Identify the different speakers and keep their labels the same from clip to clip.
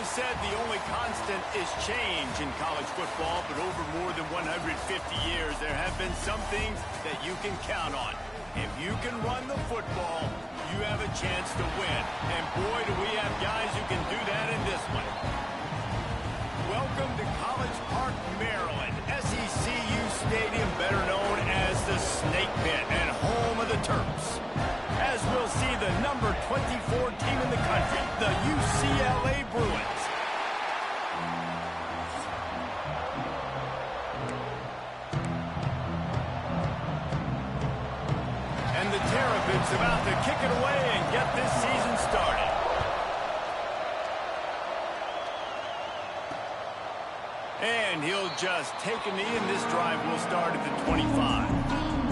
Speaker 1: is said the only constant is change in college football, but over more than 150 years, there have been some things that you can count on. If you can run the football, you have a chance to win. And boy, do we have guys who can do that in this one. Welcome to College Park, Maryland, SECU Stadium, better known as the Snake Pit and home of the Terps. As we'll see the number 24 team in the country, the UCLA Bruins. And the Terps about to kick it away and get this season started. And he'll just take a knee, and this drive will start at the 25.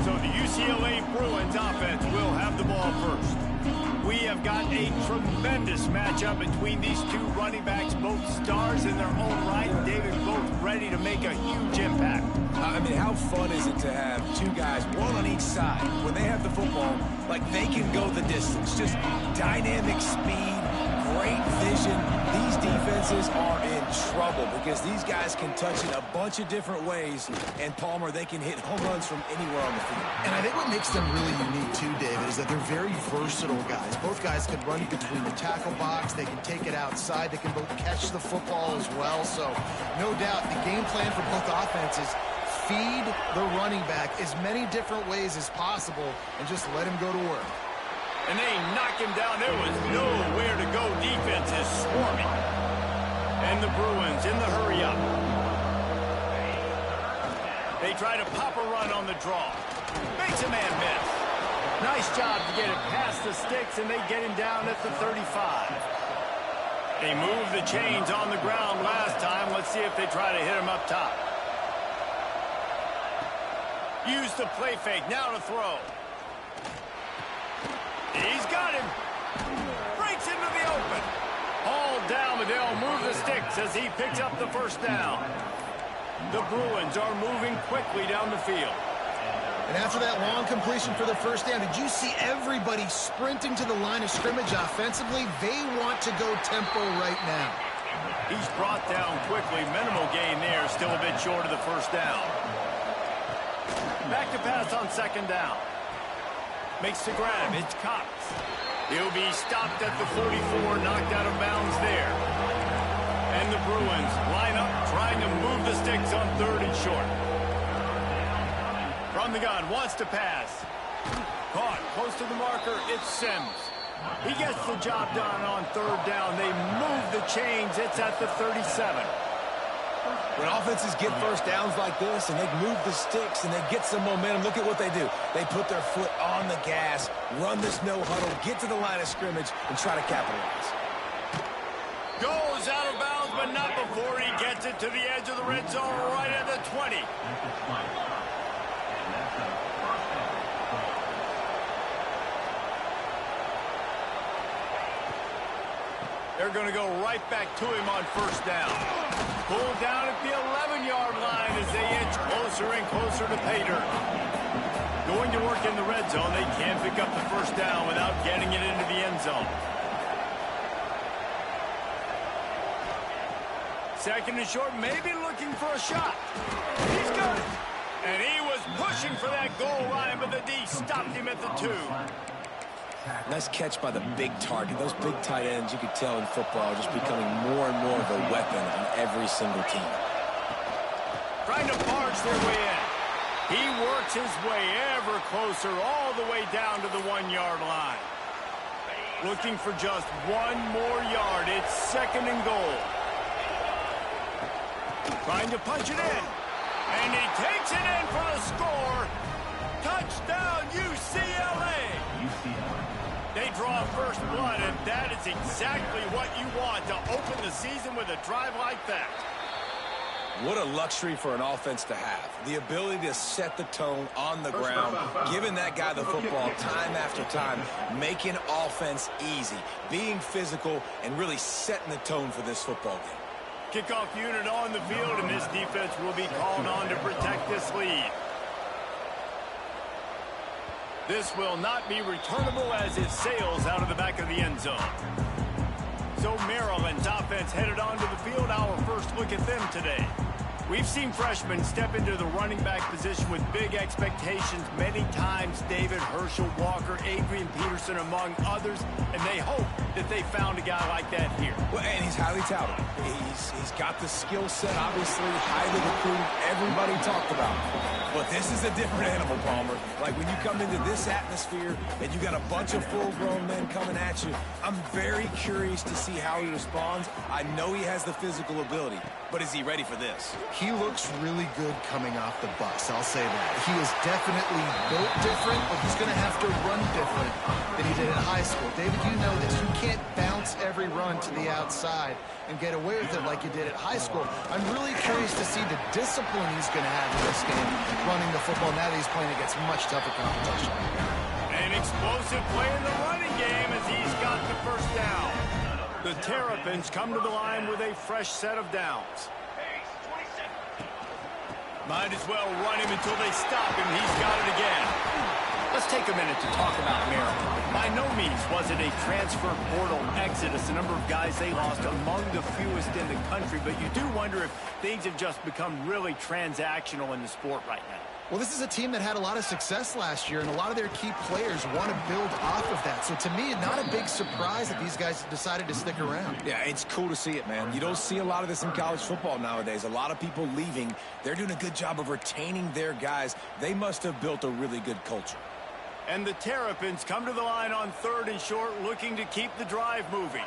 Speaker 1: So the UCLA Bruins offense will have the ball first. We have got a tremendous matchup between these two running backs, both stars in their own right. David, both ready to make a huge impact.
Speaker 2: I mean, how fun is it to have two guys, one on each side, when they have the football, like they can go the distance. Just dynamic speed, great vision. These defenses are in trouble because these guys can touch it a bunch of different ways, and Palmer, they can hit home runs from anywhere on the field.
Speaker 3: And I think what makes them really unique too, David, is that they're very versatile guys. Both guys can run between the tackle box, they can take it outside, they can both catch the football as well. So no doubt the game plan for both offenses, feed the running back as many different ways as possible and just let him go to work.
Speaker 1: And they knock him down. There was nowhere to go. Defense is swarming. And the Bruins in the hurry-up. They try to pop a run on the draw. Makes a man miss. Nice job to get it past the sticks, and they get him down at the 35. They moved the chains on the ground last time. Let's see if they try to hit him up top. Use the play fake. Now to throw. He's got him. Breaks into the open. Hauled down, but they'll move the sticks as he picks up the first down. The Bruins are moving quickly down the field.
Speaker 3: And after that long completion for the first down, did you see everybody sprinting to the line of scrimmage offensively? They want to go tempo right now.
Speaker 1: He's brought down quickly. Minimal gain there. Still a bit short of the first down. Back to pass on second down. Makes the grab. It's Cox. He'll be stopped at the 44, knocked out of bounds there. And the Bruins line up, trying to move the sticks on third and short. From the gun, wants to pass. Caught close to the marker. It's Sims. He gets the job done on third down. They move the chains. It's at the 37.
Speaker 2: When offenses get first downs like this and they move the sticks and they get some momentum, look at what they do. They put their foot on the gas, run this no huddle, get to the line of scrimmage, and try to capitalize.
Speaker 1: Goes out of bounds, but not before he gets it to the edge of the red zone right at the 20. They're going to go right back to him on first down. Pulled down at the 11-yard line as they inch closer and closer to pay dirt. Going to work in the red zone. They can't pick up the first down without getting it into the end zone. Second and short, maybe looking for a shot. He's got it. And he was pushing for that goal line, but the D stopped him at the 2.
Speaker 2: Nice catch by the big target. Those big tight ends, you could tell in football, are just becoming more and more of a weapon on every single team.
Speaker 1: Trying to barge their way in. He works his way ever closer, all the way down to the 1-yard line. Looking for just one more yard. It's second and goal. Trying to punch it in. And he takes it in for the score. Touchdown, UCLA. They draw first blood, and that is exactly what you want to open the season with a drive like that.
Speaker 2: What a luxury for an offense to have. The ability to set the tone on the ground, giving that guy the football time after time, making offense easy, being physical, and really setting the tone for this football game.
Speaker 1: Kickoff unit on the field, and this defense will be called on to protect this lead. This will not be returnable as it sails out of the back of the end zone. So Maryland's offense headed onto the field. Our first look at them today. We've seen freshmen step into the running back position with big expectations many times. David, Herschel, Walker, Adrian Peterson, among others. And they hope that they found a guy like that here.
Speaker 2: Well, and he's highly touted. He's got the skill set, obviously, highly recruited. Everybody talked about him. But this is a different animal, Palmer. Like when you come into this atmosphere and you got a bunch of full-grown men coming at you, I'm very curious to see how he responds. I know he has the physical ability, but is he ready for this?
Speaker 3: He looks really good coming off the bus, I'll say that. He is definitely built different, but he's going to have to run different than he did in high school. David, you know this. You can't bounce every run to the outside and get away with it like you did at high school. I'm really curious to see the discipline he's going to have in this game, running the football now that he's playing against much tougher competition.
Speaker 1: An explosive play in the running game as he's got the first down. The Terrapins come to the line with a fresh set of downs. Might as well run him until they stop him. He's got it again. Let's take a minute to talk about Maryland. By no means was it a transfer portal exodus. The number of guys they lost among the fewest in the country, but you do wonder if things have just become really transactional in the sport right now.
Speaker 3: Well, this is a team that had a lot of success last year, and a lot of their key players want to build off of that. So to me, not a big surprise that these guys decided to stick around.
Speaker 2: Yeah, it's cool to see it, man. You don't see a lot of this in college football nowadays. A lot of people leaving. They're doing a good job of retaining their guys. They must have built a really good culture.
Speaker 1: And the Terrapins come to the line on 3rd and short, looking to keep the drive moving.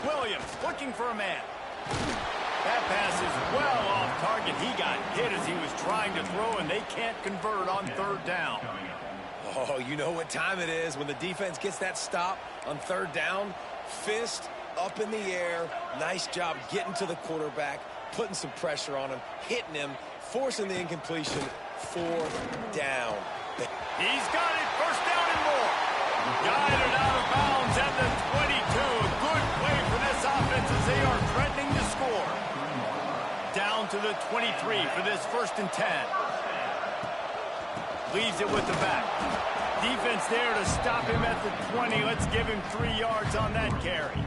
Speaker 1: Williams looking for a man. That pass is well off target. He got hit as he was trying to throw, and they can't convert on 3rd down.
Speaker 2: Oh, you know what time it is when the defense gets that stop on 3rd down. Fist up in the air. Nice job getting to the quarterback, putting some pressure on him, hitting him, forcing the incompletion. 4th down.
Speaker 1: He's got it. 1st down and more. Guided out of bounds at the 22. A good play for this offense as they are threatening to score. Down to the 23 for this 1st and 10. Leaves it with the back. Defense there to stop him at the 20. Let's give him 3 yards on that carry.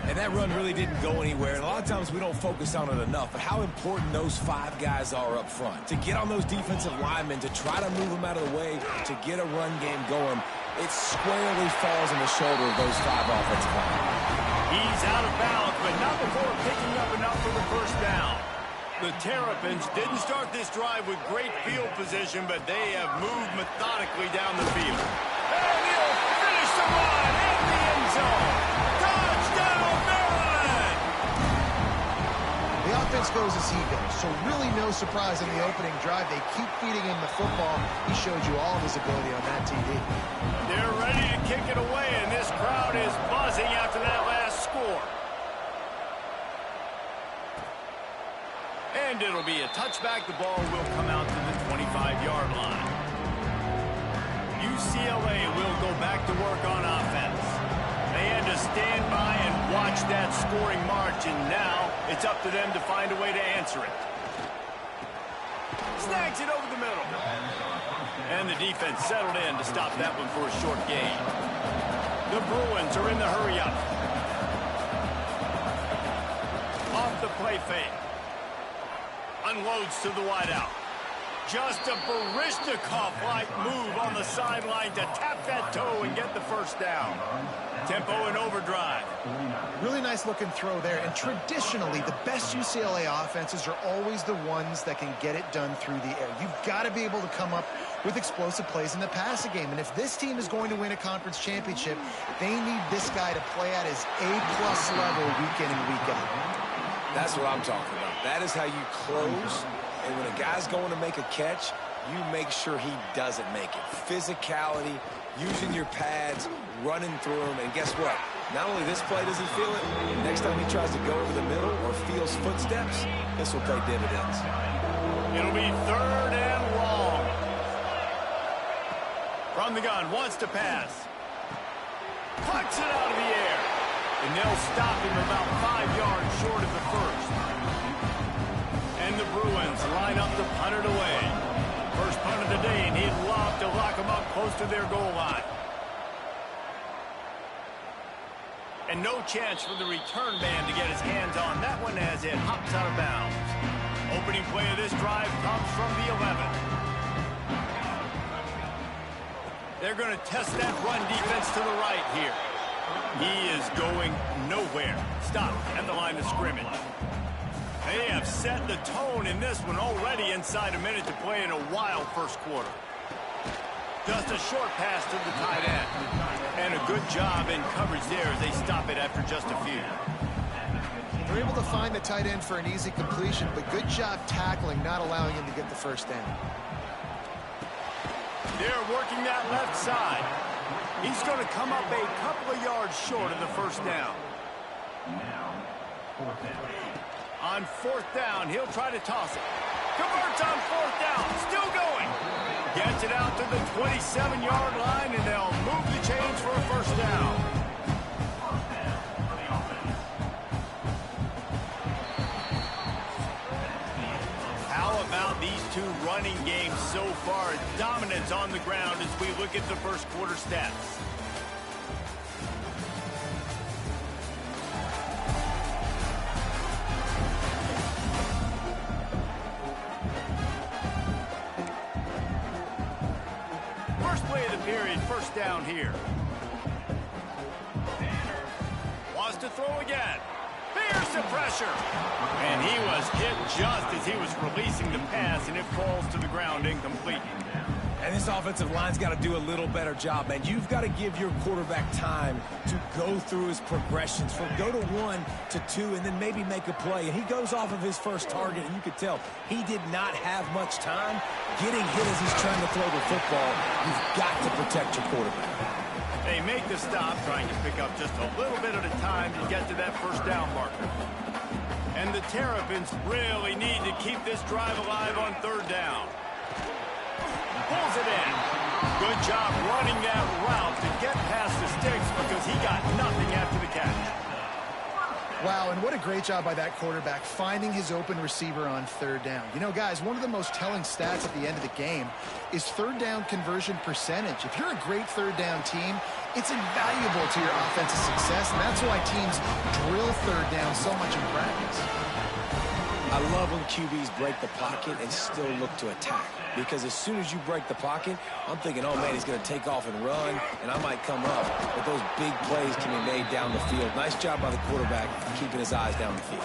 Speaker 2: And that run really didn't go anywhere. And a lot of times we don't focus on it enough. But how important those 5 guys are up front. To get on those defensive linemen, to try to move them out of the way, to get a run game going, it squarely falls on the shoulder of those 5 offensive linemen.
Speaker 1: He's out of bounds, but not before picking up enough for the 1st down. The Terrapins didn't start this drive with great field position, but they have moved methodically down the field. And he'll finish the run in the end zone. Touchdown, Maryland!
Speaker 3: The offense goes as he goes, so really no surprise in the opening drive. They keep feeding him the football. He showed you all of his ability on that TV.
Speaker 1: They're ready to kick it away, and this crowd is buzzing after that last score. And it'll be a touchback. The ball will come out to the 25-yard line. UCLA will go back to work on offense. They had to stand by and watch that scoring march, and now it's up to them to find a way to answer it. Snags it over the middle. And the defense settled in to stop that one for a short gain. The Bruins are in the hurry-up. Off the play fake. Unloads to the wideout. Just a Baryshnikov-like move on the sideline to tap that toe and get the 1st down. Tempo and overdrive.
Speaker 3: Really nice looking throw there. And traditionally, the best UCLA offenses are always the ones that can get it done through the air. You've got to be able to come up with explosive plays in the passing game. And if this team is going to win a conference championship, they need this guy to play at his A+ level week in and week out.
Speaker 2: That's what I'm talking about. That is how you close. And when a guy's going to make a catch, you make sure he doesn't make it. Physicality, using your pads, running through them. And guess what? Not only this play does he feel it, next time he tries to go over the middle or feels footsteps, this will pay dividends.
Speaker 1: It'll be 3rd and long. From the gun, wants to pass. Pucks it out of the air. And they'll stop him about 5 yards short of the 1st. And the Bruins line up to punt it away. First punt of the day, and he'd lob to lock them up close to their goal line. And no chance for the return man to get his hands on that one as it hops out of bounds. Opening play of this drive comes from the 11. They're going to test that run defense to the right here. He is going nowhere. Stop at the line of scrimmage. They have set the tone in this one already inside a minute to play in a wild first quarter. Just a short pass to the tight end. And a good job in coverage there as they stop it after just a few.
Speaker 3: They're able to find the tight end for an easy completion, but good job tackling, not allowing him to get the first down.
Speaker 1: They're working that left side. He's going to come up a couple of yards short of the first down. On fourth down, he'll try to toss it. Converts on fourth down, still going. Gets it out to the 27-yard line, and they'll move the chains for a first down. How about these two running games so far? Dominance on the ground as we look at the first quarter stats. First play of the period, first down here. Wants to throw again. Fears the pressure. And he was hit just as he was releasing the pass, and it falls to the ground incomplete.
Speaker 2: And this offensive line's got to do a little better job, man. You've got to give your quarterback time to go through his progressions from go to 1 to 2 and then maybe make a play. And he goes off of his first target, and you could tell he did not have much time getting hit as he's trying to throw the football. You've got to protect your quarterback.
Speaker 1: They make the stop, trying to pick up just a little bit at a time to get to that first down marker. And the Terrapins really need to keep this drive alive on third down. Pulls it in. Good job running that route to get past the sticks because he got nothing after the catch.
Speaker 3: Wow, and what a great job by that quarterback finding his open receiver on third down. You know, guys, one of the most telling stats at the end of the game is third down conversion percentage. If you're a great third down team, it's invaluable to your offensive success, and that's why teams drill third down so much in practice.
Speaker 2: I love when QBs break the pocket and still look to attack. Because as soon as you break the pocket, I'm thinking, oh, man, he's going to take off and run, and I might come up. But those big plays can be made down the field. Nice job by the quarterback keeping his eyes down the field.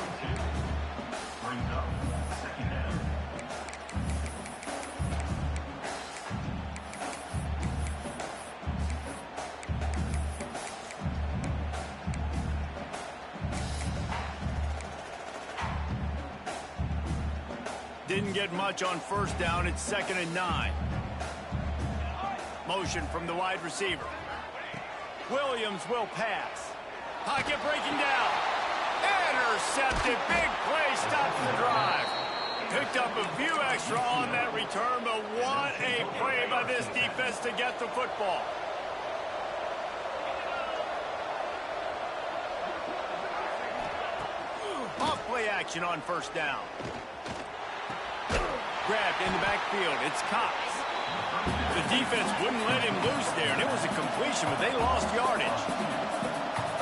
Speaker 1: Didn't get much on first down. It's 2nd and 9. Motion from the wide receiver. Williams will pass. Pocket breaking down. Intercepted. Big play stops the drive. Picked up a few extra on that return, but what a play by this defense to get the football. Off play action on first down. Grabbed in the backfield. It's Cox. The defense wouldn't let him loose there, and it was a completion, but they lost yardage.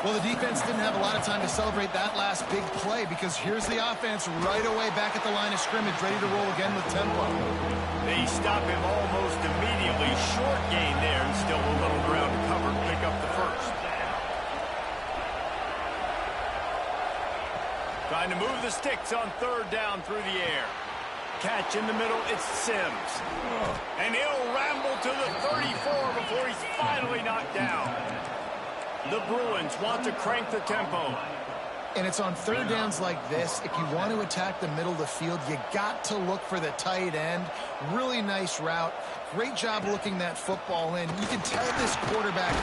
Speaker 3: Well, the defense didn't have a lot of time to celebrate that last big play because here's the offense right away back at the line of scrimmage, ready to roll again with tempo.
Speaker 1: They stop him almost immediately. Short gain there, and still a little ground to cover to pick up the first. Trying to move the sticks on third down through the air. Catch in the middle, it's Sims. And he'll ramble to the 34 before he's finally knocked down. The Bruins want to crank the tempo.
Speaker 3: And it's on third downs like this, if you want to attack the middle of the field, you got to look for the tight end. Really nice route. Great job looking that football in. You can tell this quarterback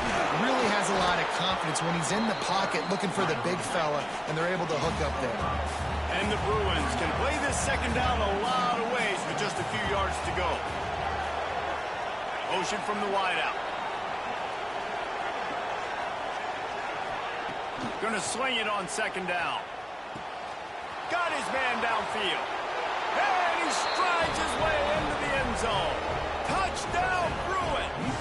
Speaker 3: really has a lot of confidence when he's in the pocket looking for the big fella, and they're able to hook up there.
Speaker 1: And the Bruins can play this second down a lot of ways with just a few yards to go. Motion from the wideout. Going to swing it on second down. Got his man downfield. And he strides his way into the end zone. Touchdown, Bruins!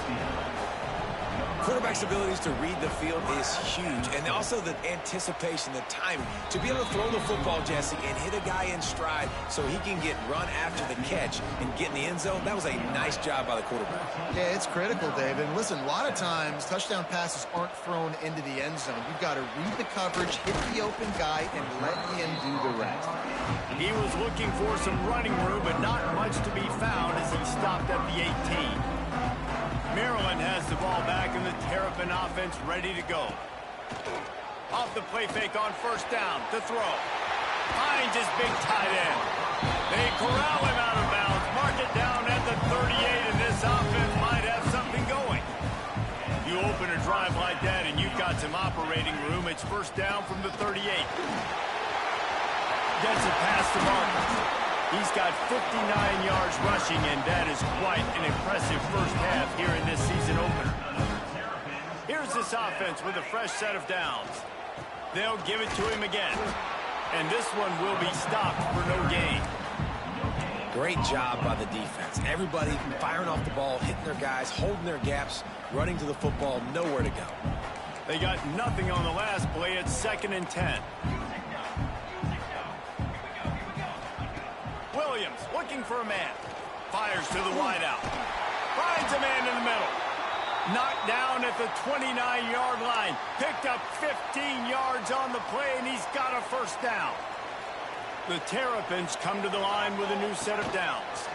Speaker 2: quarterback's abilities to read the field is huge, and also the anticipation, the timing. To be able to throw the football, Jesse, and hit a guy in stride so he can get run after the catch and get in the end zone, that was a nice job by the quarterback.
Speaker 3: Yeah, it's critical, David. And listen, a lot of times touchdown passes aren't thrown into the end zone. You've got to read the coverage, hit the open guy, and let him do the rest.
Speaker 1: He was looking for some running room, but not much to be found as he stopped at the 18. Maryland has the ball back in the Terrapin offense ready to go. Off the play fake on first down to throw. Finds his big tight end. They corral him out of bounds. Mark it down at the 38, and this offense might have something going. You open a drive like that, and you've got some operating room. It's first down from the 38. Gets it past the marker. He's got 59 yards rushing, and that is quite an impressive first half here in this season opener. Here's this offense with a fresh set of downs. They'll give it to him again. And this one will be stopped for no gain.
Speaker 2: Great job by the defense. Everybody firing off the ball, hitting their guys, holding their gaps, running to the football, nowhere to go.
Speaker 1: They got nothing on the last play. It's 2nd and 10. Williams looking for a man. Fires to the wideout. Finds a man in the middle. Knocked down at the 29-yard line. Picked up 15 yards on the play, and he's got a first down. The Terrapins come to the line with a new set of downs.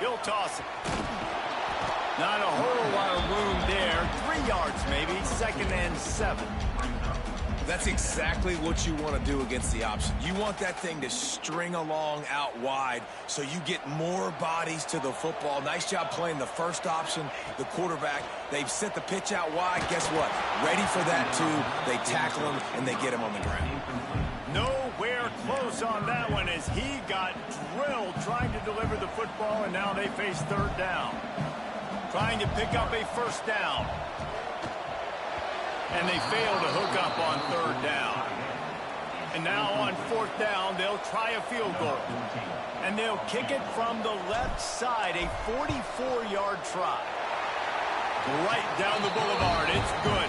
Speaker 1: He'll toss it. Not a whole lot of room there. 3 yards maybe. 2nd and 7.
Speaker 2: That's exactly what you want to do against the option. You want that thing to string along out wide so you get more bodies to the football. Nice job playing the first option, the quarterback. They've sent the pitch out wide. Guess what? Ready for that, too. They tackle him, and they get him on the ground.
Speaker 1: Nowhere close on that one as he got drilled trying to deliver the football, and now they face 3rd down. Trying to pick up a first down. And they fail to hook up on 3rd down. And now on 4th down, they'll try a field goal. And they'll kick it from the left side, a 44-yard try. Right down the boulevard, it's good.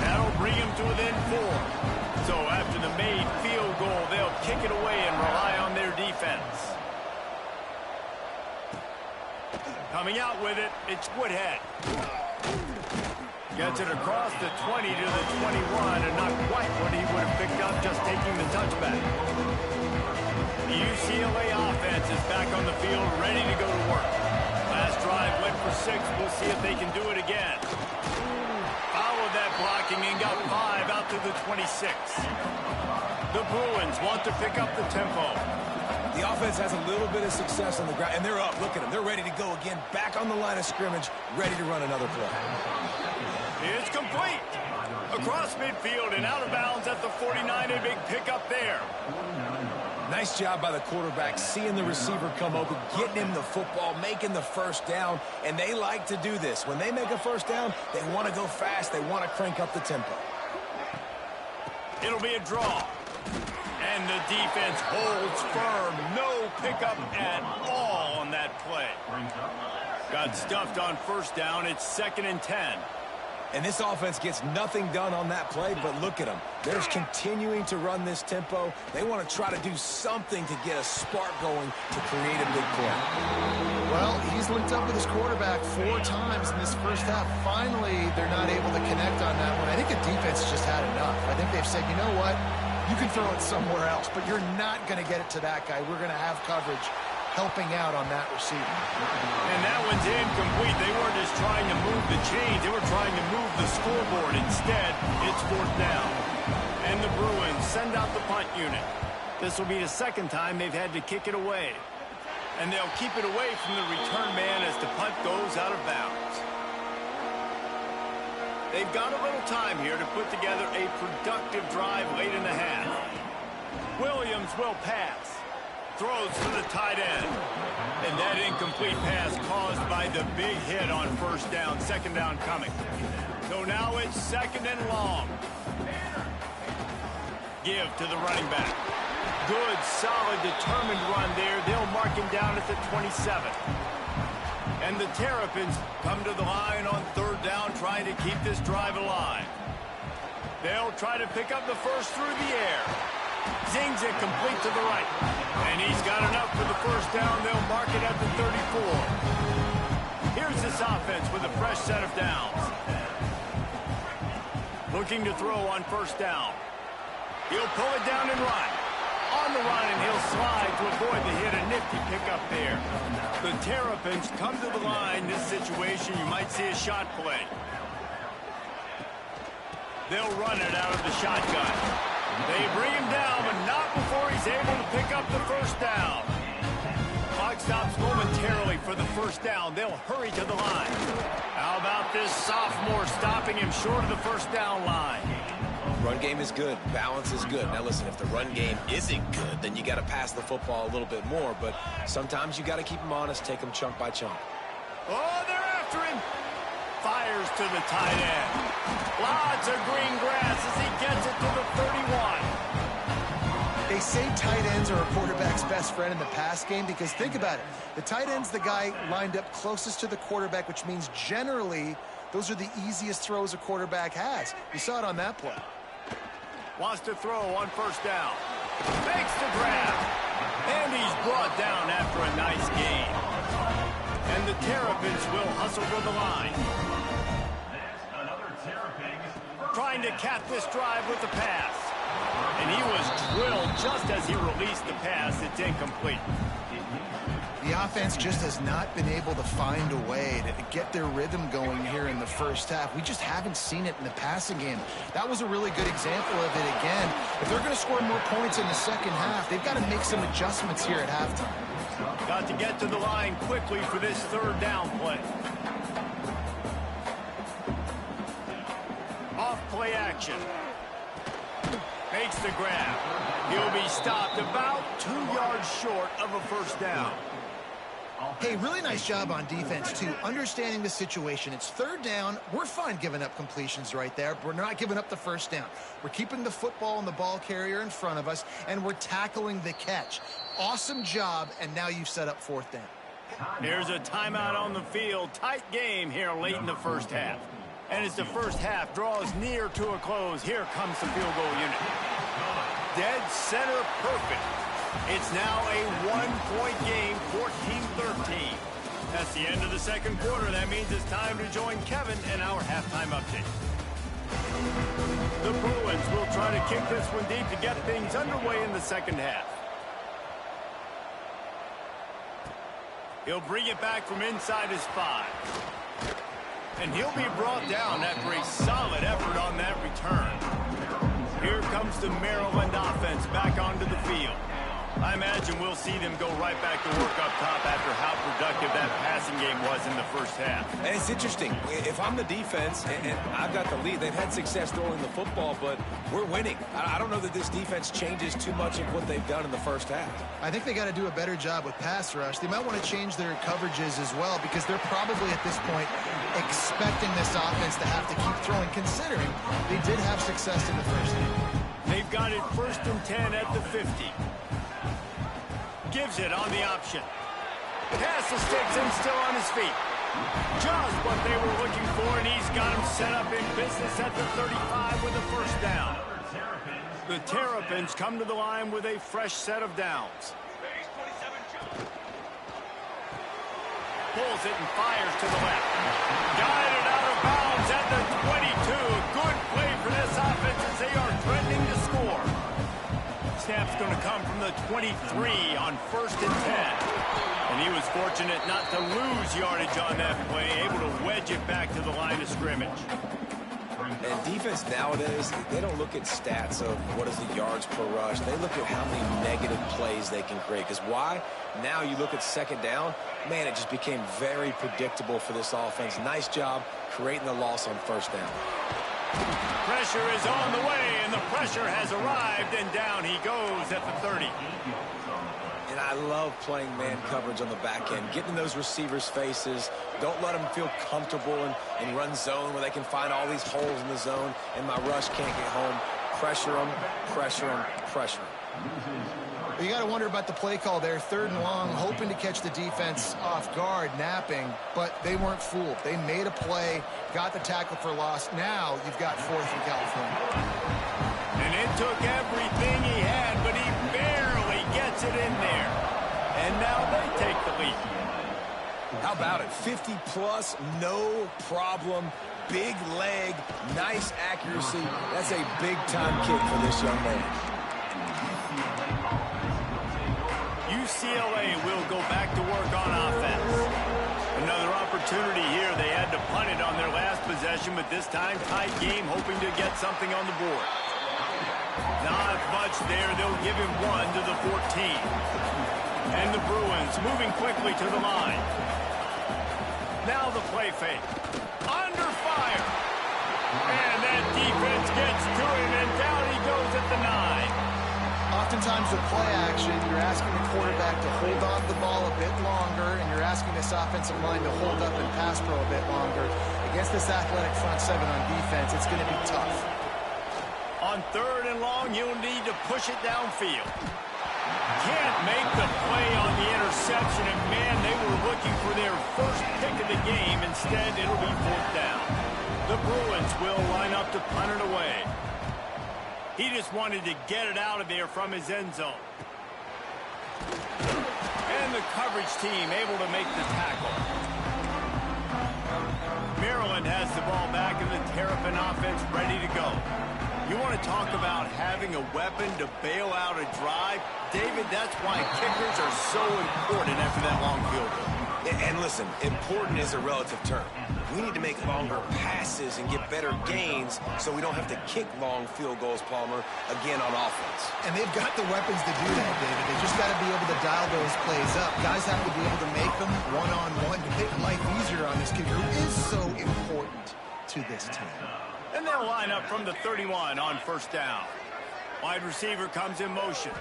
Speaker 1: That'll bring him to within 4. So after the made field goal, they'll kick it away and rely on their defense. Coming out with it, it's Woodhead. Gets it across the 20 to the 21, and not quite what he would have picked up just taking the touchback. The UCLA offense is back on the field, ready to go to work. Last drive went for 6. We'll see if they can do it again. Followed that blocking and got 5 out to the 26. The Bruins want to pick up the tempo.
Speaker 2: The offense has a little bit of success on the ground, and they're up. Look at them. They're ready to go again, back on the line of scrimmage, ready to run another play.
Speaker 1: It's complete. Across midfield and out of bounds at the 49. A big pickup there.
Speaker 2: Nice job by the quarterback, seeing the receiver come open, getting him the football, making the first down, and they like to do this. When they make a first down, they want to go fast. They want to crank up the tempo.
Speaker 1: It'll be a draw. And the defense holds firm. No pickup at all on that play. Got stuffed on first down. It's 2nd and 10.
Speaker 2: And this offense gets nothing done on that play, but look at them. They're continuing to run this tempo. They want to try to do something to get a spark going to create a big play.
Speaker 3: Well, he's linked up with his quarterback 4 times in this first half. Finally, they're not able to connect on that one. I think the defense just had enough. I think they've said, you know what? You can throw it somewhere else, but you're not going to get it to that guy. We're going to have coverage helping out on that receiver.
Speaker 1: And that one's incomplete. They weren't just trying to move the chains. They were trying to move the scoreboard. Instead, it's 4th down. And the Bruins send out the punt unit. This will be the 2nd time they've had to kick it away. And they'll keep it away from the return man as the punt goes out of bounds. They've got a little time here to put together a productive drive late in the half. Williams will pass. Throws to the tight end. And that incomplete pass caused by the big hit on first down. 2nd down coming. So now it's 2nd and long. Give to the running back. Good, solid, determined run there. They'll mark him down at the 27. And the Terrapins come to the line on third down, trying to keep this drive alive. They'll try to pick up the first through the air. Zings it complete to the right. And he's got enough for the first down. They'll mark it at the 34. Here's this offense with a fresh set of downs. Looking to throw on first down. He'll pull it down and run. On the run, and he'll slide to avoid the hit. A nifty pickup there. The Terrapins come to the line. This situation, you might see a shot play. They'll run it out of the shotgun. They bring him down, but not before he's able to pick up the first down. Clock stops momentarily for the first down. They'll hurry to the line. How about this sophomore stopping him short of the first down line?
Speaker 2: Run game is good. Balance is good. Now, listen, if the run game isn't good, then you got to pass the football a little bit more. But sometimes you got to keep them honest, take them chunk by chunk.
Speaker 1: Oh, they're after him. Fires to the tight end. Lots of green grass as he gets it to the 31.
Speaker 3: They say tight ends are a quarterback's best friend in the pass game because think about it. The tight end's the guy lined up closest to the quarterback, which means generally those are the easiest throws a quarterback has. You saw it on that play.
Speaker 1: Wants to throw on first down. Makes the grab. And he's brought down after a nice gain. And the Terrapins will hustle to the line. Trying to cap this drive with the pass. And he was drilled just as he released the pass. It's incomplete.
Speaker 3: The offense just has not been able to find a way to get their rhythm going here in the first half. We just haven't seen it in the passing game. That was a really good example of it again. If they're going to score more points in the second half, they've got to make some adjustments here at halftime.
Speaker 1: Got to get to the line quickly for this third down play. Off play action. Makes the grab. He'll be stopped about 2 yards short of a first down.
Speaker 3: Hey, really nice job on defense, too, understanding the situation. It's third down. We're fine giving up completions right there. We're not giving up the first down. We're keeping the football and the ball carrier in front of us, and we're tackling the catch. Awesome job, and now you've set up fourth down.
Speaker 1: Here's a timeout on the field. Tight game here late in the first half. And as the first half draws near to a close, here comes the field goal unit. Dead center perfect. It's now a one-point game, 14-13. That's the end of the second quarter. That means it's time to join Kevin in our halftime update. The Bruins will try to kick this one deep to get things underway in the second half. He'll bring it back from inside his 5. And he'll be brought down after a solid effort on that return. Here comes the Maryland offense back onto the field. I imagine we'll see them go right back to work up top after how productive that passing game was in the first half.
Speaker 2: And it's interesting. If I'm the defense and I've got the lead, they've had success throwing the football, but we're winning. I don't know that this defense changes too much of what they've done in the first half.
Speaker 3: I think they got to do a better job with pass rush. They might want to change their coverages as well because they're probably at this point expecting this offense to have to keep throwing, considering they did have success in the first half.
Speaker 1: They've got it 1st and 10 at the 50. Gives it on the option. Pass the sticks and still on his feet. Just what they were looking for, and he's got him set up in business at the 35 with a first down. The Terrapins come to the line with a fresh set of downs. Pulls it and fires to the left. Got it out of bounds at the 22. Good play for this offense as they are threatening to score. Snap's going to come from the 23 on 1st and 10. And he was fortunate not to lose yardage on that play, able to wedge it back to the line of scrimmage.
Speaker 2: And defense nowadays, they don't look at stats of what is the yards per rush. They look at how many negative plays they can create. Because why? Now you look at second down, man, it just became very predictable for this offense. Nice job creating the loss on first down.
Speaker 1: Pressure is on the way, and the pressure has arrived, and down he goes at the 30.
Speaker 2: And I love playing man coverage on the back end, getting in those receivers' faces. Don't let them feel comfortable and run zone where they can find all these holes in the zone, and my rush can't get home. Pressure them, pressure them, pressure them.
Speaker 3: Well, you got to wonder about the play call there. 3rd and long, hoping to catch the defense off guard, napping, but they weren't fooled. They made a play, got the tackle for loss. Now you've got 4th in California.
Speaker 1: And it took everything he had, but he barely gets it in there. And now they take the lead.
Speaker 2: How about it? 50-plus, no problem. Big leg, nice accuracy. That's a big-time kick for this young man.
Speaker 1: UCLA will go back to work on offense. Another opportunity here. They had to punt it on their last possession, but this time tight game, hoping to get something on the board. Not much there. They'll give him 1 to the 14. And the Bruins moving quickly to the line. Now the play fake. Under fire. And that defense gets to him, and down he goes at the 9.
Speaker 3: Oftentimes with play action, you're asking the quarterback to hold on to the ball a bit longer, and you're asking this offensive line to hold up and pass pro a bit longer. Against this athletic front 7 on defense, it's going to be tough.
Speaker 1: On 3rd and long, you'll need to push it downfield. Can't make the play on the interception, and man, they were looking for their first pick of the game. Instead, it'll be 4th down. The Bruins will line up to punt it away. He just wanted to get it out of there from his end zone. And the coverage team able to make the tackle. Maryland has the ball back, and the Terrapin offense ready to go. You want to talk about having a weapon to bail out a drive? David, that's why kickers are so important after that long field goal.
Speaker 2: And listen, important is a relative term. We need to make longer passes and get better gains so we don't have to kick long field goals, Palmer, again on offense.
Speaker 3: And they've got the weapons to do that, David. They just got to be able to dial those plays up. Guys have to be able to make them one-on-one to make life easier on this kid who is so important to this team.
Speaker 1: And they'll line up from the 31 on 1st down. Wide receiver comes in motion.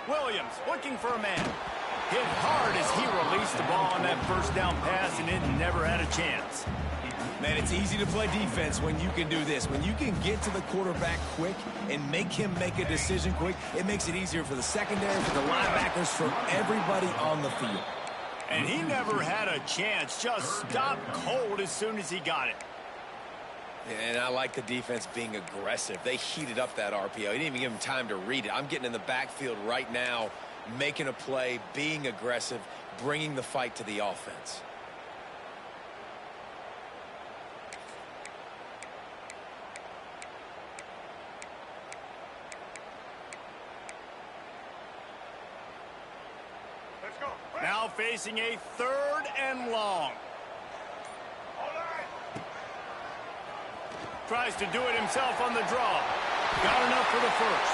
Speaker 1: Williams looking for a man. Hit hard as he released the ball on that 1st down pass, and it never had a chance.
Speaker 2: Man, it's easy to play defense when you can do this. When you can get to the quarterback quick and make him make a decision quick, it makes it easier for the secondary, for the linebackers, for everybody on the field.
Speaker 1: And he never had a chance. Just stopped cold as soon as he got it.
Speaker 2: And I like the defense being aggressive. They heated up that RPO. He didn't even give him time to read it. I'm getting in the backfield right now, making a play, being aggressive, bringing the fight to the offense.
Speaker 1: Let's go. Now facing a 3rd and long. Tries to do it himself on the draw. Got enough for the 1st.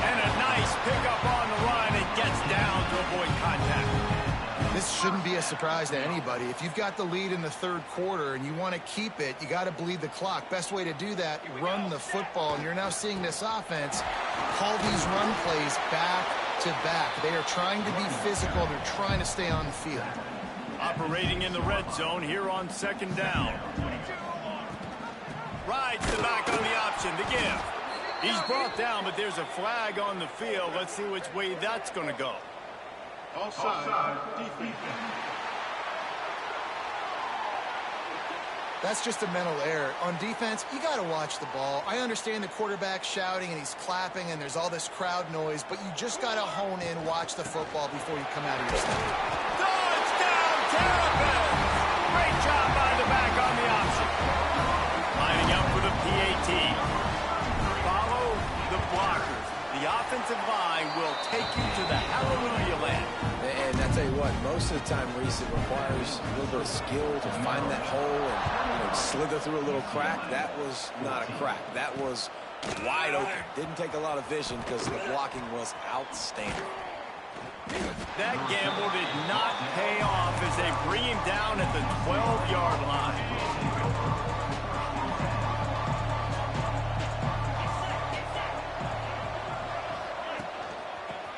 Speaker 1: And a nice pickup on the run. It gets down to avoid contact.
Speaker 3: This shouldn't be a surprise to anybody. If you've got the lead in the 3rd quarter and you want to keep it, you got to bleed the clock. Best way to do that, run the football. And you're now seeing this offense call these run plays back to back. They are trying to be physical. They're trying to stay on the field.
Speaker 1: Operating in the red zone here on 2nd down. Rides the back on the option, the give. He's brought down, but there's a flag on the field. Let's see which way that's going to go.
Speaker 4: Offside, defense.
Speaker 3: That's just a mental error. On defense, you got to watch the ball. I understand the quarterback shouting and he's clapping and there's all this crowd noise, but you just got to hone in, watch the football before you come out of your stadium.
Speaker 1: Touchdown, Terps! Great job by the back on the option. Lining up for the PAT. Follow the blockers. The offensive line will take you to the hallelujah land.
Speaker 2: And I tell you what, most of the time, Reese, it requires a little bit of skill to find that hole and slither through a little crack. That was not a crack. That was wide open. Didn't take a lot of vision because the blocking was outstanding.
Speaker 1: That gamble did not pay off as they bring him down at the 12-yard line.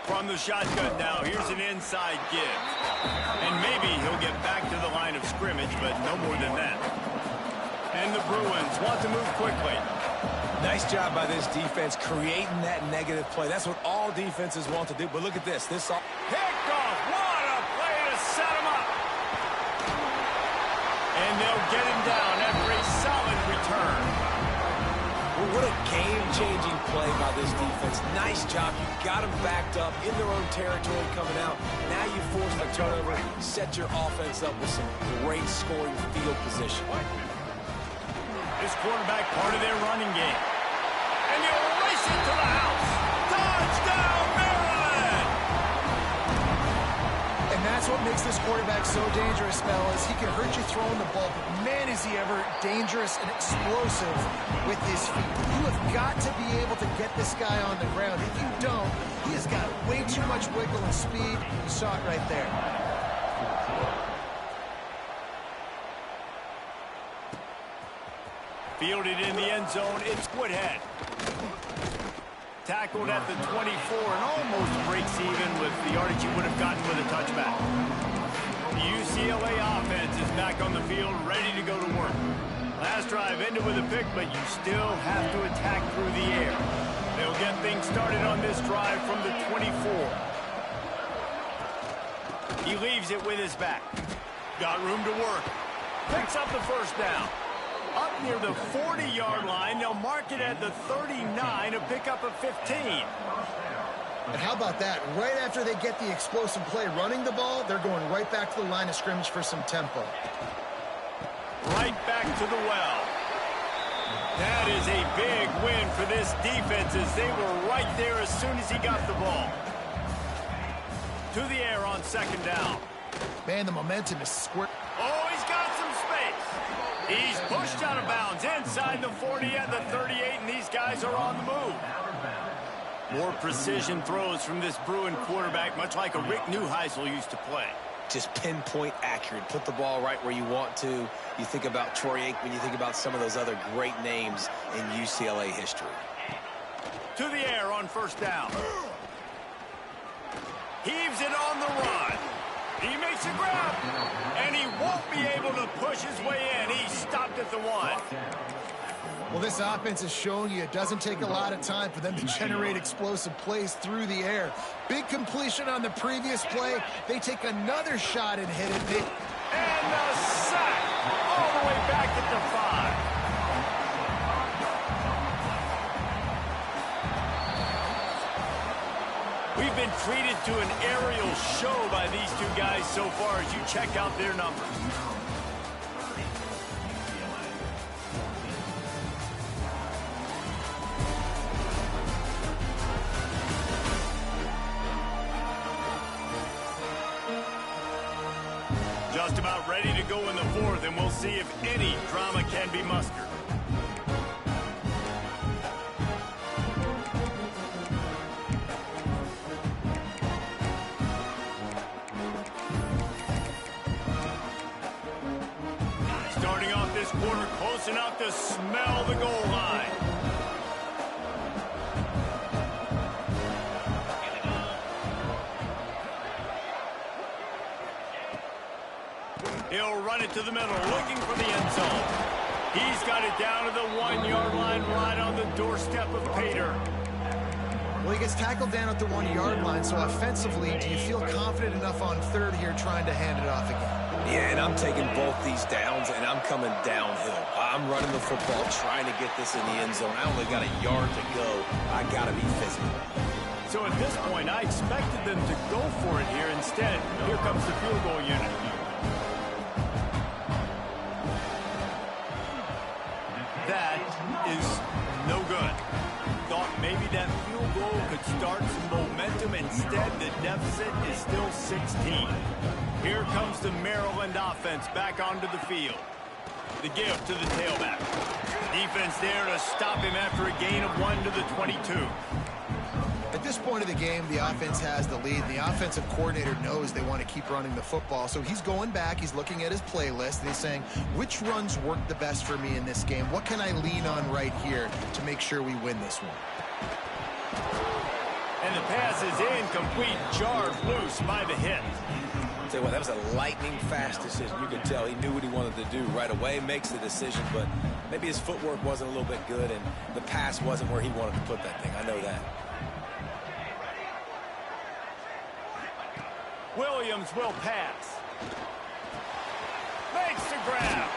Speaker 1: From the shotgun now, here's an inside give. And maybe he'll get back to the line of scrimmage, but no more than that. And the Bruins want to move quickly.
Speaker 2: Nice job by this defense creating that negative play. That's what all defenses want to do. But look at this. Picked
Speaker 1: off. What a play to set him up. And they'll get him down after a solid return.
Speaker 2: Well, what a game-changing play by this defense. Nice job. You got them backed up in their own territory coming out. Now you force a turnover, set your offense up with some great scoring field position.
Speaker 1: This quarterback part of their running game. And they'll race it to the house. Touchdown, Maryland!
Speaker 3: And that's what makes this quarterback so dangerous, fellas. He can hurt you throwing the ball, but man, is he ever dangerous and explosive with his feet. You have got to be able to get this guy on the ground. If you don't, he has got way too much wiggle and speed. You saw it right there.
Speaker 1: Fielded in the end zone, it's Woodhead. Tackled at the 24 and almost breaks even with the yardage he would have gotten with a touchback. The UCLA offense is back on the field, ready to go to work. Last drive ended with a pick, but you still have to attack through the air. They'll get things started on this drive from the 24. He leaves it with his back. Got room to work. Picks up the first down. Up near the 40-yard line, they'll mark it at the 39, a pickup of 15.
Speaker 3: And how about that? Right after they get the explosive play running the ball, they're going right back to the line of scrimmage for some tempo.
Speaker 1: Right back to the well. That is a big win for this defense as they were right there as soon as he got the ball. To the air on second down.
Speaker 3: Man, the momentum is squirt.
Speaker 1: Oh, he's got some space. He's pushed out of bounds inside the 40 at the 38, and these guys are on the move. More precision throws from this Bruin quarterback, much like a Rick Neuheisel used to play.
Speaker 2: Just pinpoint accurate. Put the ball right where you want to. You think about Troy Aikman, you think about some of those other great names in UCLA history.
Speaker 1: To the air on first down. Heaves it on the run. He makes a grab, and he won't be able to push his way in. He stopped at the 1.
Speaker 3: Well, this offense is showing you it doesn't take a lot of time for them to generate explosive plays through the air. Big completion on the previous play. They take another shot and hit it.
Speaker 1: And the sack all the way back at the 5. We've been treated to an aerial show by these two guys so far as you check out their numbers. Just about ready to go in the 4th, and we'll see if any drama can be mustered. Starting off this quarter close enough to smell the goal line. He'll run it to the middle, looking for the end zone. He's got it down to the 1-yard line, right on the doorstep of Pater.
Speaker 3: Well, he gets tackled down at the 1-yard line, so offensively, do you feel confident enough on third here trying to hand it off again?
Speaker 2: Yeah, and I'm taking both these downs, and I'm coming downhill. I'm running the football, trying to get this in the end zone. I only got a yard to go. I got to be physical.
Speaker 1: So at this point, I expected them to go for it here. Instead, here comes the field goal unit. That is no good. Thought maybe that field goal could start some momentum. Instead, the deficit is still 16. Here comes the Maryland offense back onto the field. The give to the tailback. Defense there to stop him after a gain of 1 to the 22.
Speaker 3: At this point of the game, the offense has the lead. The offensive coordinator knows they want to keep running the football. So he's going back, he's looking at his playlist, and he's saying, which runs work the best for me in this game? What can I lean on right here to make sure we win this one?
Speaker 1: And the pass is incomplete, jarred loose by the hit.
Speaker 2: Tell you what, that was a lightning-fast decision. You could tell he knew what he wanted to do right away, makes the decision, but maybe his footwork wasn't a little bit good, and the pass wasn't where he wanted to put that thing. I know that.
Speaker 1: Williams will pass. Makes the grab.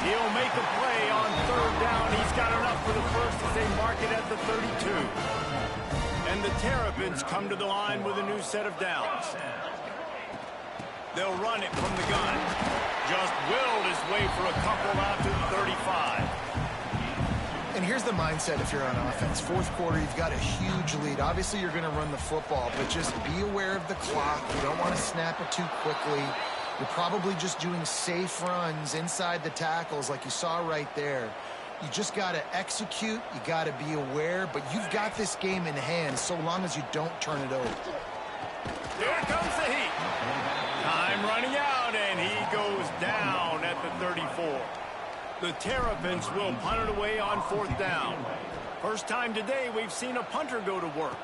Speaker 1: He'll make a play on third down. He's got enough for the first as they mark it at the 32. And the Terrapins come to the line with a new set of downs. They'll run it from the gun. Just willed his way for a couple out to the 35.
Speaker 3: And here's the mindset if you're on offense. Fourth quarter, you've got a huge lead. Obviously, you're going to run the football, but just be aware of the clock. You don't want to snap it too quickly. You're probably just doing safe runs inside the tackles like you saw right there. You just got to execute. You got to be aware, but you've got this game in hand so long as you don't turn it over.
Speaker 1: Here comes the heat. Time running out, and he goes down at the 34. The Terrapins will punt it away on fourth down. First time today we've seen a punter go to work.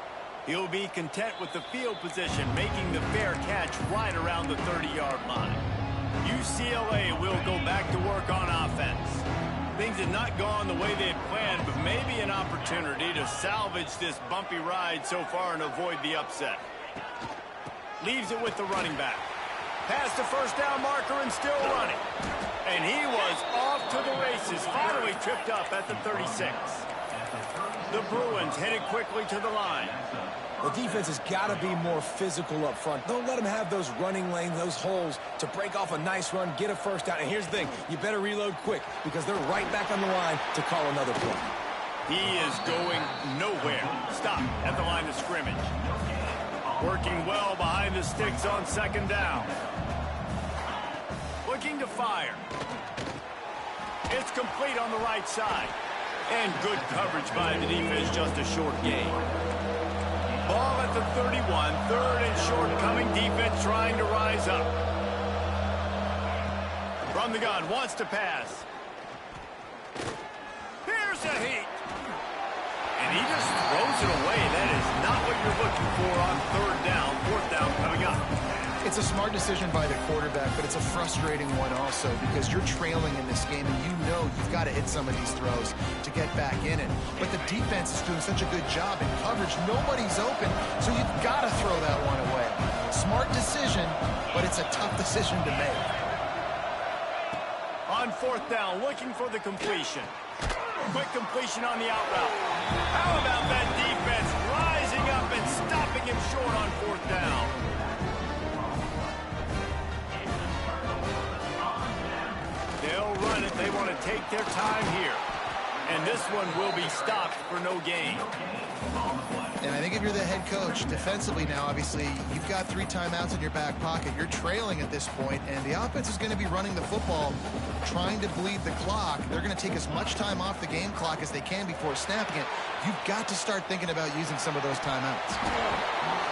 Speaker 1: He'll be content with the field position, making the fair catch right around the 30-yard line. UCLA will go back to work on offense. Things have not gone the way they had planned, but maybe an opportunity to salvage this bumpy ride so far and avoid the upset. Leaves it with the running back. Past the first down marker and still running. And he was off to the races, finally tripped up at the 36. The Bruins headed quickly to the line.
Speaker 2: The defense has got to be more physical up front. Don't let them have those running lanes, those holes to break off a nice run, get a first down. And here's the thing, you better reload quick because they're right back on the line to call another play.
Speaker 1: He is going nowhere. Stop at the line of scrimmage. Working well behind the sticks on second down. Looking to fire. It's complete on the right side. And good coverage by the defense, just a short gain. Ball at the 31, third and short coming, defense trying to rise up. From the gun, wants to pass. Here's the heat. And he just throws it away. That is not what you're looking for on third down, fourth down coming up.
Speaker 3: It's a smart decision by the quarterback, but it's a frustrating one also because you're trailing in this game and you know you've got to hit some of these throws to get back in it. But the defense is doing such a good job in coverage. Nobody's open, so you've got to throw that one away. Smart decision, but it's a tough decision to make.
Speaker 1: On fourth down, looking for the completion. Quick completion on the out route. How about that defense rising up and stopping him short on fourth down? They'll run it. They want to take their time here. And this one will be stopped for no gain.
Speaker 3: And I think if you're the head coach, defensively now, obviously, you've got 3 timeouts in your back pocket. You're trailing at this point, and the offense is going to be running the football, trying to bleed the clock. They're going to take as much time off the game clock as they can before snapping it. You've got to start thinking about using some of those timeouts.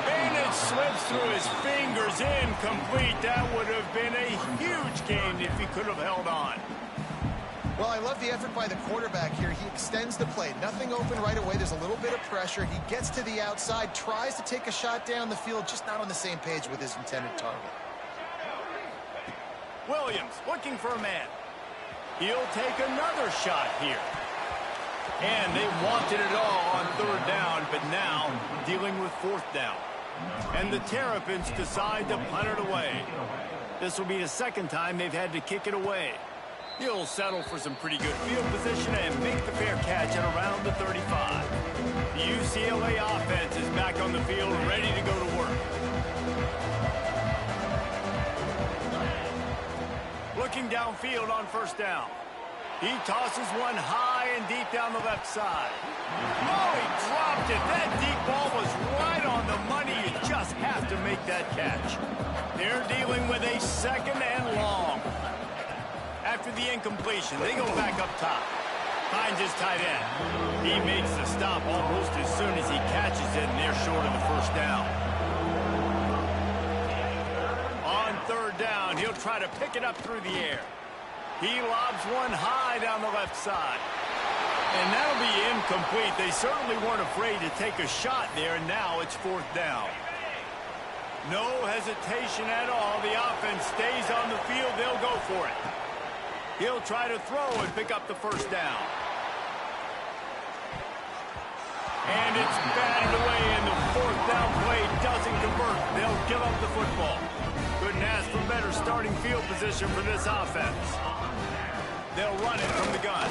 Speaker 1: And it slips through his fingers, incomplete. That would have been a huge gain if he could have held on.
Speaker 3: Well, I love the effort by the quarterback here. He extends the play. Nothing open right away. There's a little bit of pressure. He gets to the outside, tries to take a shot down the field, just not on the same page with his intended target.
Speaker 1: Williams looking for a man. He'll take another shot here. And they wanted it all on third down, but now dealing with fourth down. And the Terrapins decide to punt it away. This will be the second time they've had to kick it away. He'll settle for some pretty good field position and make the fair catch at around the 35. The UCLA offense is back on the field, ready to go to work. Looking downfield on first down. He tosses one high and deep down the left side. Oh, he dropped it. That deep ball was right on the money. You just have to make that catch. They're dealing with a second and long. After the incompletion, they go back up top. Finds his tight end. He makes the stop almost as soon as he catches it, and they're short of the first down. On third down, he'll try to pick it up through the air. He lobs one high down the left side. And that'll be incomplete. They certainly weren't afraid to take a shot there, and now it's fourth down. No hesitation at all. The offense stays on the field. They'll go for it. He'll try to throw and pick up the first down. And it's batted away, and the fourth down play doesn't convert. They'll give up the football. Couldn't ask for better starting field position for this offense. They'll run it from the gun.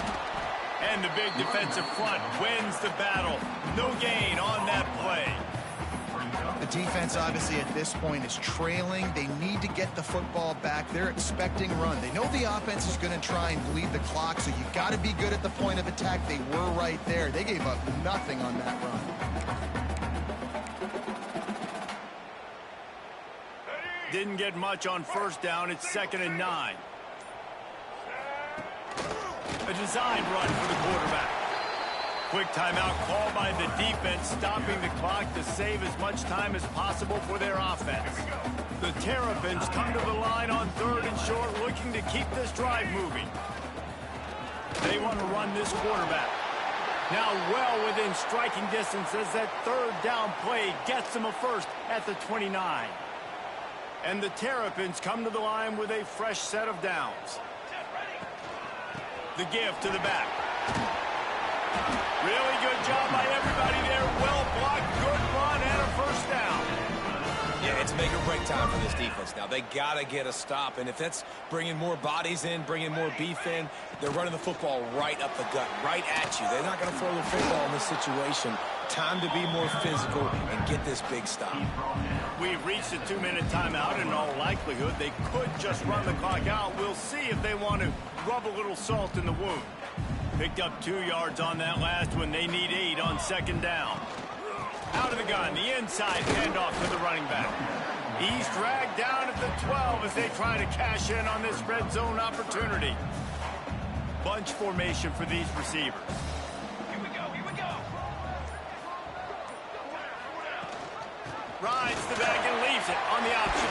Speaker 1: And the big defensive front wins the battle. No gain on that play.
Speaker 3: The defense, obviously, at this point is trailing. They need to get the football back. They're expecting run. They know the offense is going to try and bleed the clock, so you got to be good at the point of attack. They were right there. They gave up nothing on that run.
Speaker 1: Didn't get much on first down. It's 2nd and 9. A design run for the quarterback. Quick timeout called by the defense, stopping the clock to save as much time as possible for their offense. The Terrapins come to the line on 3rd and short, looking to keep this drive moving. They want to run this quarterback. Now well within striking distance as that 3rd down play gets them a first at the 29. And the Terrapins come to the line with a fresh set of downs. The give to the back. Really good job by everybody there. Well blocked, good run, and a first down.
Speaker 2: Yeah, it's make or break time for this defense now. They got to get a stop, and if that's bringing more bodies in, bringing more beef in, they're running the football right up the gut, right at you. They're not going to throw the football in this situation. Time to be more physical and get this big stop.
Speaker 1: We've reached a 2-minute timeout. In all likelihood, they could just run the clock out. We'll see if they want to rub a little salt in the wound. Picked up 2 yards on that last one. They need 8 on 2nd down. Out of the gun, the inside handoff to the running back. He's dragged down at the 12 as they try to cash in on this red zone opportunity. Bunch formation for these receivers.
Speaker 5: Here we go.
Speaker 1: Rides the back and leaves it on the option.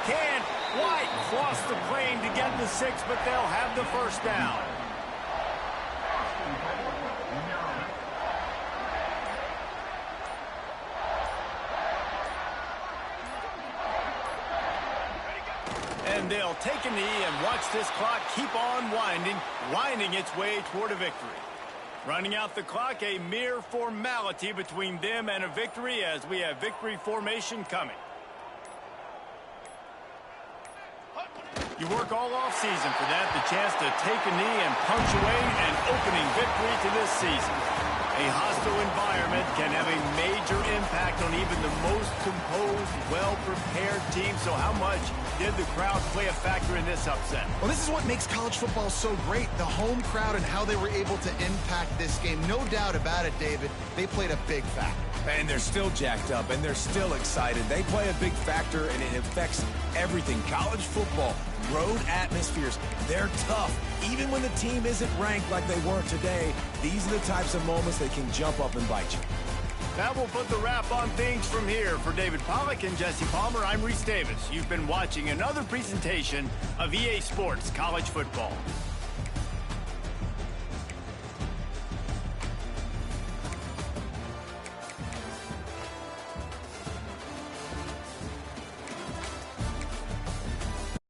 Speaker 1: Can White cross the plane to get the 6, but they'll have the first down. And they'll take a knee and watch this clock keep on winding its way toward a victory. Running out the clock, a mere formality between them and a victory as we have victory formation coming. You work all offseason for that, the chance to take a knee and punctuate an opening victory to this season. A hostile environment can have a major impact on even the most composed, well-prepared team. So how much did the crowd play a factor in this upset?
Speaker 3: Well, this is what makes college football so great, the home crowd and how they were able to impact this game. No doubt about it, David. They played a big factor.
Speaker 2: And they're still jacked up, and they're still excited. They play a big factor, and it affects everything. College football, road atmospheres, they're tough. Even when the team isn't ranked like they weren't today, these are the types of moments that can jump up and bite you.
Speaker 1: That will put the wrap on things from here. For David Pollack and Jesse Palmer, I'm Reese Davis. You've been watching another presentation of EA Sports College Football.